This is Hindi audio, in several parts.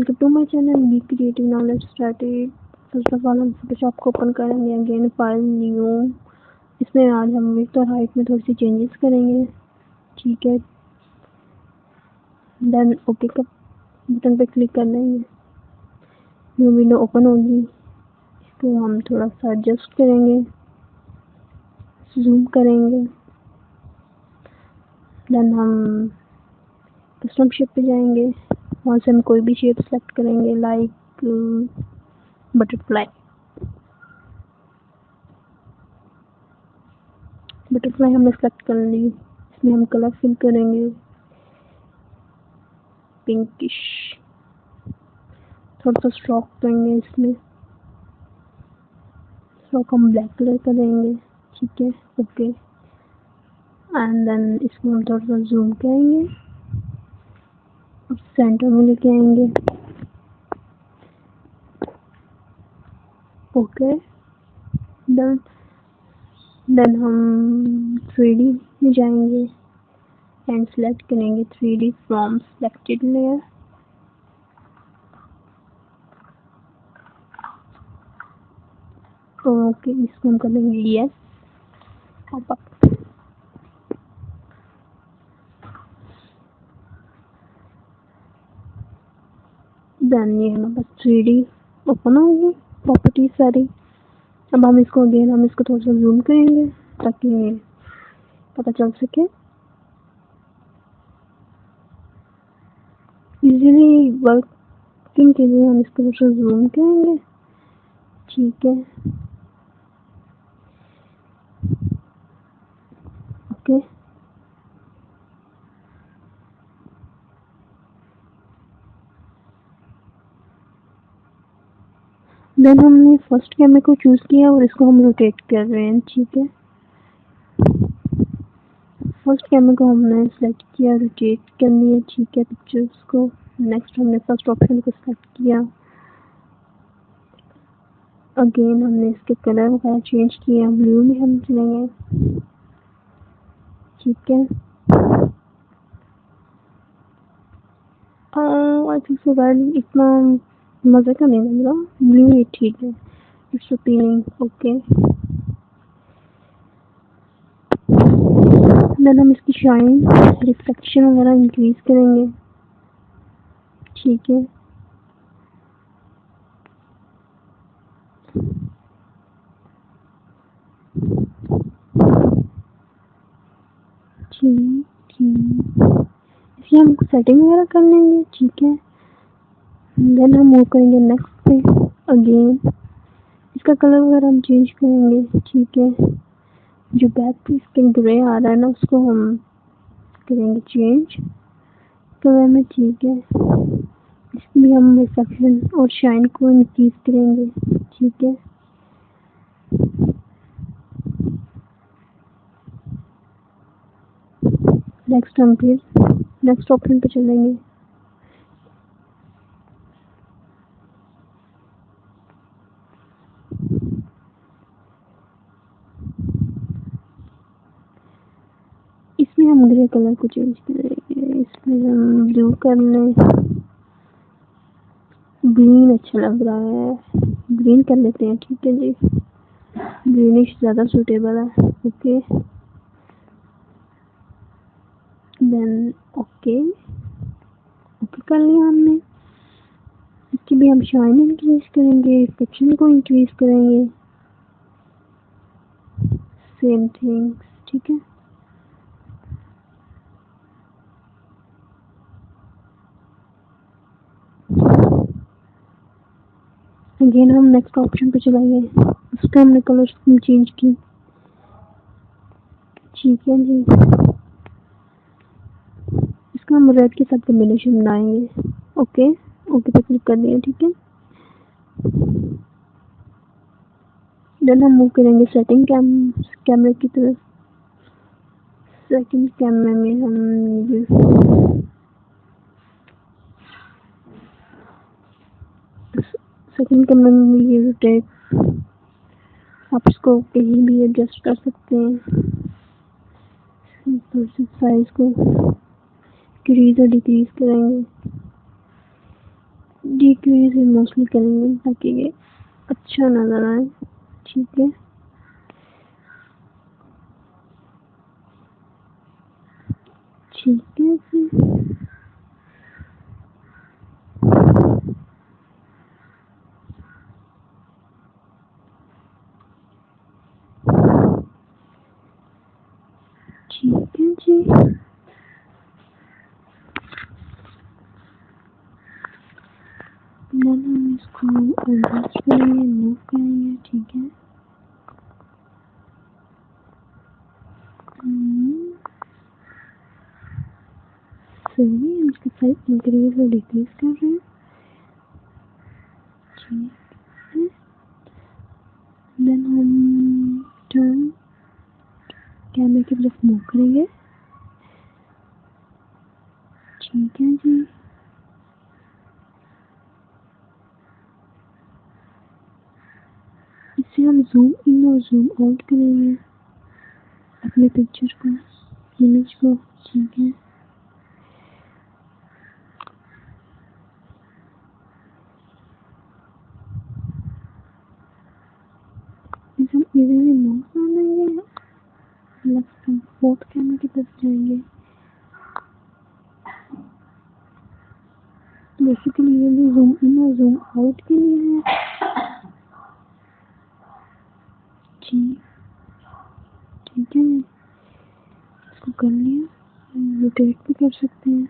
Welcome to my channel be creative. Now let's start it. First of all हम फोटोशॉप को ओपन करेंगे, अगेन फाइल न्यू। इसमें आज हम विड्थ और हाइट में थोड़ी सी चेंजेस करेंगे, ठीक है। देन ओके का बटन पे क्लिक करना है, न्यू विंडो ओपन होगी। इसको हम थोड़ा सा एडजस्ट करेंगे, जूम करेंगे। देन हम कस्टम शेप पे जाएंगे, वहाँ से हम कोई भी शेप सेलेक्ट करेंगे, लाइक बटरफ्लाई। बटरफ्लाई हमने सेलेक्ट कर ली। इसमें हम कलर फिल करेंगे, पिंकिश। थोड़ा सा स्ट्रोक देंगे, इसमें स्ट्रोक हम ब्लैक कलर का देंगे, ठीक है। ओके, एंड देन इसको हम थोड़ा सा जूम करेंगे और सेंटर में लेके आएंगे। ओके, देन हम 3D में जाएंगे एंड सेलेक्ट करेंगे 3D from selected layer. Okay, इसको हम कर देंगे यस, पॉप अप। देन ये हमारे पास 3D ओपन होगी प्रॉपर्टी सारी। अब हम इसको थोड़ा सा जूम करेंगे ताकि पता चल सके इजीली वर्किंग के लिए। हम इसको थोड़ा सा जूम करेंगे, ठीक है। ओके, देन हमने फर्स्ट कैमरे को चूज किया और इसको हम रोटेट कर रहे हैं, ठीक है। फर्स्ट कैमरे को हमने सेलेक्ट किया, रोटेट कर लिया, ठीक है, पिक्चर्स को। नेक्स्ट हमने फर्स्ट ऑप्शन को सेलेक्ट किया। अगेन हमने इसके कलर वगैरह चेंज किया, ब्लू में हम चलेंगे, ठीक है। आई थिंक सो रेड इतना मज़े का नहीं लग रहा, ब्लू ही ठीक है, इट्स अपीलिंग। ओके, देन हम इसकी शाइन रिफ्लेक्शन वगैरह इंक्रीज करेंगे, ठीक है। इसकी हम सेटिंग वगैरह कर लेंगे, ठीक है। देन हम मूव करेंगे नेक्स्ट पे। अगेन इसका कलर वगैरह हम चेंज करेंगे, ठीक है। जो बैक पे इसके ग्रे आ रहा है ना, उसको हम करेंगे चेंज कलर में, ठीक है। इसकी भी हम रिफ्लेक्शन और शाइन को इंक्रीज करेंगे, ठीक है। नेक्स्ट हम फिर नेक्स्ट ऑप्शन पे चलेंगे। इसमें हम ग्रे कलर को चेंज करेंगे, इसमें हम ब्लू कर लें। ग्रीन अच्छा लग रहा है, ग्रीन कर लेते हैं, ठीक है जी। ग्रीनिश ज़्यादा सूटेबल है, ओके। देन ओके कर लिया हमने। इसकी भी हम शाइन इंक्रीज करेंगे, रिफ्लेक्शन को इंक्रीज करेंगे, सेम थिंग्स, ठीक है। अगेन हम नेक्स्ट ऑप्शन पे चलाएंगे, उसका हमने कलर स्कीम चेंज की, ठीक है जी। इसका हम रेड के साथ कॉम्बिनेशन बनाएंगे, ओके पे क्लिक कर दिया, ठीक है। देन हम मूव करेंगे सेटिंग कैमरे की तरफ। सेकंड कैमरे में हम सेकंड कैमरे में ये रोटेट, आप इसको कहीं भी एडजस्ट कर सकते हैं। साइज को इंक्रीज और डिक्रीज करेंगे। डीक्रीज मोस्टली करेंगे ताकि ये अच्छा नजर आए। ठीक है, ठीक है जी। ठीक है जी, हम इसको एडजस्ट करेंगे, मूव करेंगे। ठीक है, सही, हम इसकी साइज इंक्रीज और डिक्रीज कर रहे हैं। ठीक है, देन हम टर्न कैमरे की तरफ मूव करेंगे। ठीक है जी, इससे हम जूम इन और जूम आउट करेंगे अपने पिक्चर को, इमेज को। ठीक है, इसे हम इजीली मूव कर लेंगे। लेफ्ट हम फोर्थ कैमरे की तरफ जाएंगे। बेसिकली ये भी जूम इन और जूम आउट के लिए है। जी, ठीक है, इसको कर लिया, रोटेट भी कर सकते हैं।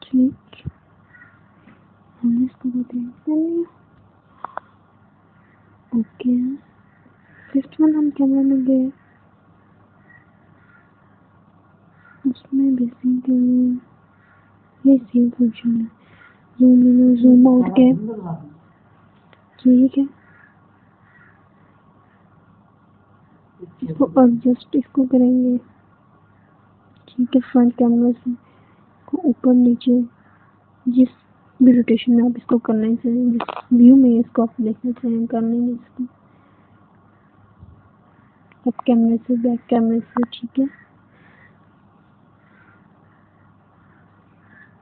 ठीक, हमने इसको रोटेट कर लिया। ओके, फिफ्थ वन हम कैमरा में गए, उसमें बेसिकली ये सेम फंक्शन है, जूम इन और जूम आउट के। ठीक है, इसको एडजस्ट इसको करेंगे। ठीक है, फ्रंट कैमरा से को ऊपर नीचे जिस भी रोटेशन में आप इसको करने से, जिस व्यू में इसको आप देखना चाहें कर लेंगे इसको, अप कैमरे से, बैक कैमरे से। ठीक है,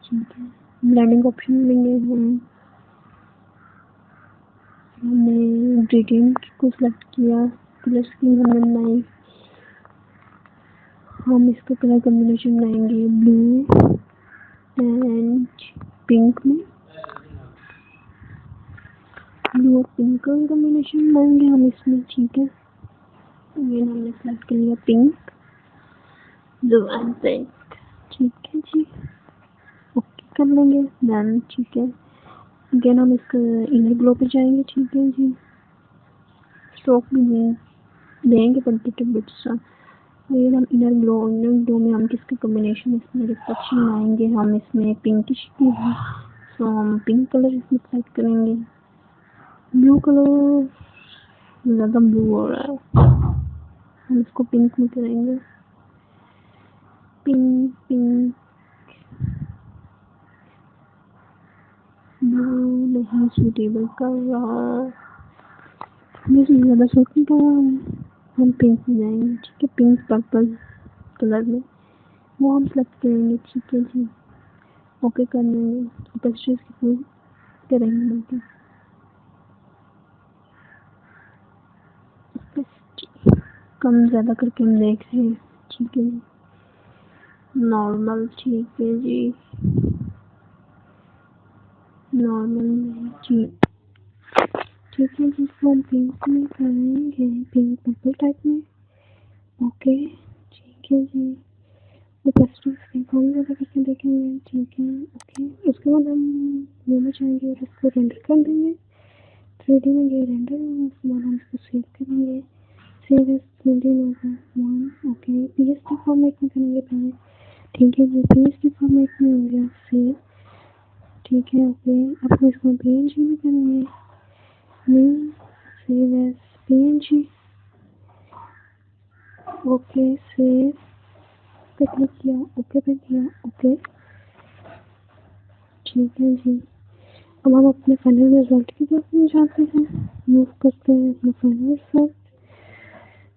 ठीक है, ब्लेंडिंग ऑप्शन लेंगे हम। हमने ग्रेडियंट को सिलेक्ट किया, कलर स्कीम हमने बनाई। हम इसका कलर कॉम्बिनेशन बनाएंगे ब्लू एंड पिंक में, ब्लू और पिंक का कॉम्बिनेशन बनाएंगे हम इसमें। ठीक है, ये हमने सिलेक्ट कर लिया पिंक, ब्लू एंड पिंक। ठीक है जी, ओके कर लेंगे देन। ठीक है, अगेन हम इसका इनर ग्लो पे जाएंगे। ठीक है जी, स्ट्रोक भी देंगे पर बिट सा। ये हम इनर ग्लो में हम किसका कॉम्बिनेशन इसमें रिफ्लेक्शन लाएंगे, हम इसमें पिंकिश की है, सो हम पिंक कलर इसमें सेलेक्ट करेंगे। ब्लू कलर ज़्यादा ब्लू हो रहा है, हम इसको पिंक में करेंगे। पिंक पिंक ब्लू नहीं सूटेबल कर रहा, मुझे ज़्यादा सूट नहीं कर रहा, हम पिंक में जाएंगे। ठीक है, पिंक पर्पल कलर में वो हम सेलेक्ट करेंगे। ठीक है जी, ओके कर लेंगे, टेक्सचर्स की फुल करेंगे बल्कि कम ज़्यादा करके हम देख रहे हैं। ठीक है, नॉर्मल। ठीक है जी, नॉर्मल में। ठीक, ठीक है जी, इसको हम पिंक में करेंगे, पिंक पर्पल टाइप में। ओके, ठीक है जी, वो कस्टमर्स के कौन ज़्यादा करके देखेंगे। ठीक है, ओके, उसके बाद हम वो में जाएंगे और इसको रेंडर कर देंगे। 3D में ये रेंडर होगा, उसके बाद हम इसको सेव करेंगे। सेव एज 3D होगा 1। ओके, पीएसडी फॉर्मेट में करेंगे पहले। ठीक है जी, पीएसडी फॉर्मेट में हो गया सेव। ठीक है, ओके, अब हम इसको पीएनजी में करेंगे। Save as PNG. Okay, save पे क्लिक किया, ओके पे किया। ओके, ठीक है जी, अब हम अपने फाइनल रिजल्ट की तरफ में जाते हैं, मूव करते हैं अपना फाइनल रिजल्ट।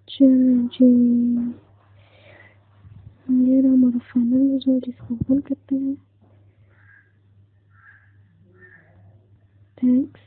चलो जी, ये रहा हमारा फाइनल रिजल्ट, इसको ओपन करते हैं। थैंक्स।